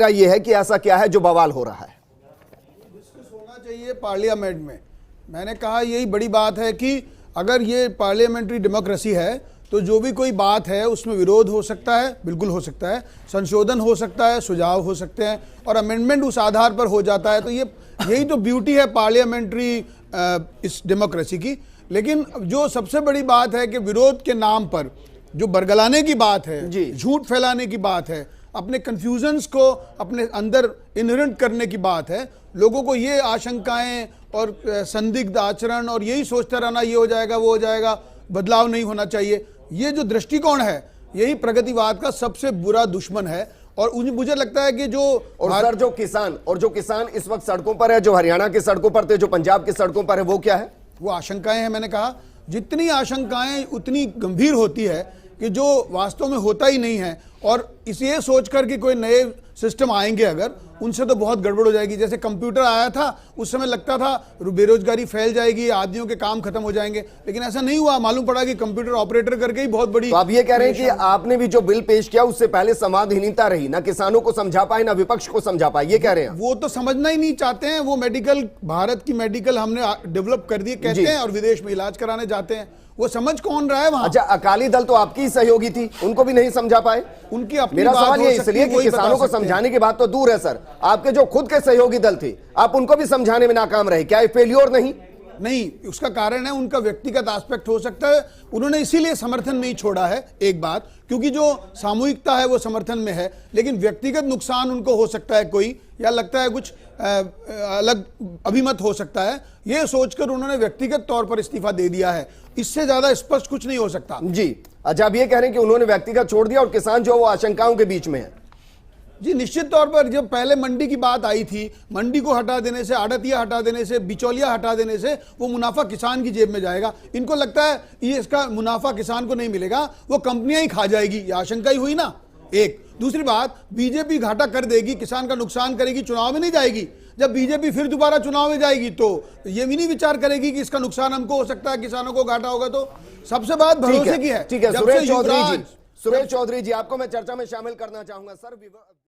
ये है कि ऐसा क्या है जो बवाल हो रहा है? डिस्कस होना चाहिए पार्लियामेंट में। मैंने कहा यही बड़ी बात है कि अगर ये पार्लियामेंट्री डेमोक्रेसी है तो जो भी कोई बात है उसमें विरोध हो सकता है, बिल्कुल हो सकता है, संशोधन हो सकता है, सुझाव हो सकते हैं और अमेंडमेंट उस आधार पर हो जाता है। तो यही तो ब्यूटी है पार्लियामेंट्री इस डेमोक्रेसी की। लेकिन जो सबसे बड़ी बात है कि विरोध के नाम पर जो बरगलाने की बात है, झूठ फैलाने की बात है, अपने कंफ्यूजन्स को अपने अंदर इनहेरेंट करने की बात है, लोगों को ये आशंकाएं और संदिग्ध आचरण और यही सोचता रहना ये हो जाएगा वो हो जाएगा, बदलाव नहीं होना चाहिए, ये जो दृष्टिकोण है यही प्रगतिवाद का सबसे बुरा दुश्मन है। और मुझे लगता है कि जो सर जो किसान इस वक्त सड़कों पर है, जो हरियाणा की सड़कों पर थे, जो पंजाब की सड़कों पर है, वो क्या है? वो आशंकाएं हैं। मैंने कहा जितनी आशंकाएं उतनी गंभीर होती है कि जो वास्तव में होता ही नहीं है। और इसे सोच कर कि कोई नए सिस्टम आएंगे अगर, उनसे तो बहुत गड़बड़ हो जाएगी। जैसे कंप्यूटर आया था उस समय लगता था बेरोजगारी फैल जाएगी, आदमियों के काम खत्म हो जाएंगे, लेकिन ऐसा नहीं हुआ। मालूम पड़ा कि कंप्यूटर ऑपरेटर करके ही बहुत बड़ी। तो आप ये कह रहे हैं कि आपने भी जो बिल पेश किया उससे पहले संवादहीनता रही, ना किसानों को समझा पाए ना विपक्ष को समझा पाए, ये कह रहे हैं? वो तो समझना ही नहीं चाहते हैं। वो मेडिकल, भारत की मेडिकल हमने डेवलप कर दी कहते हैं और विदेश में इलाज कराने जाते हैं, वो समझ कौन रहा है वहां? अच्छा, अकाली दल तो आपकी ही सहयोगी थी, उनको भी नहीं समझा पाए? उनकी अपनी मेरा बात सवाल ये इसलिए कि किसानों को समझाने की बात तो दूर है सर, आपके जो खुद के सहयोगी दल थे आप उनको भी समझाने में नाकाम रहे, क्या ये फेल्योर नहीं? उसका कारण है उनका व्यक्तिगत एस्पेक्ट हो सकता है, उन्होंने इसीलिए समर्थन नहीं छोड़ा है। एक बात, क्योंकि जो सामूहिकता है वो समर्थन में है, लेकिन व्यक्तिगत नुकसान उनको हो सकता है कोई, या लगता है कुछ अलग अभिमत हो सकता है, ये सोचकर उन्होंने व्यक्तिगत तौर पर इस्तीफा दे दिया है। इससे ज्यादा स्पष्ट कुछ नहीं हो सकता जी। अच्छा, आप ये कह रहे हैं कि उन्होंने व्यक्तिगत छोड़ दिया और किसान जो वो आशंकाओं के बीच में है? जी निश्चित तौर पर। जब पहले मंडी की बात आई थी, मंडी को हटा देने से, आड़तिया हटा देने से, बिचौलिया हटा देने से वो मुनाफा किसान की जेब में जाएगा। इनको लगता है ये इसका मुनाफा किसान को नहीं मिलेगा, वो कंपनियां ही खा जाएगी, ये आशंका ही हुई ना। एक दूसरी बात, बीजेपी घाटा कर देगी, किसान का नुकसान करेगी, चुनाव में नहीं जाएगी। जब बीजेपी फिर दोबारा चुनाव में जाएगी तो ये भी नहीं विचार करेगी कि इसका नुकसान हमको हो सकता है, किसानों को घाटा होगा। तो सबसे बात भरोसे की है। ठीक है, सुरेश चौधरी जी, आपको मैं चर्चा में शामिल करना चाहूंगा सर।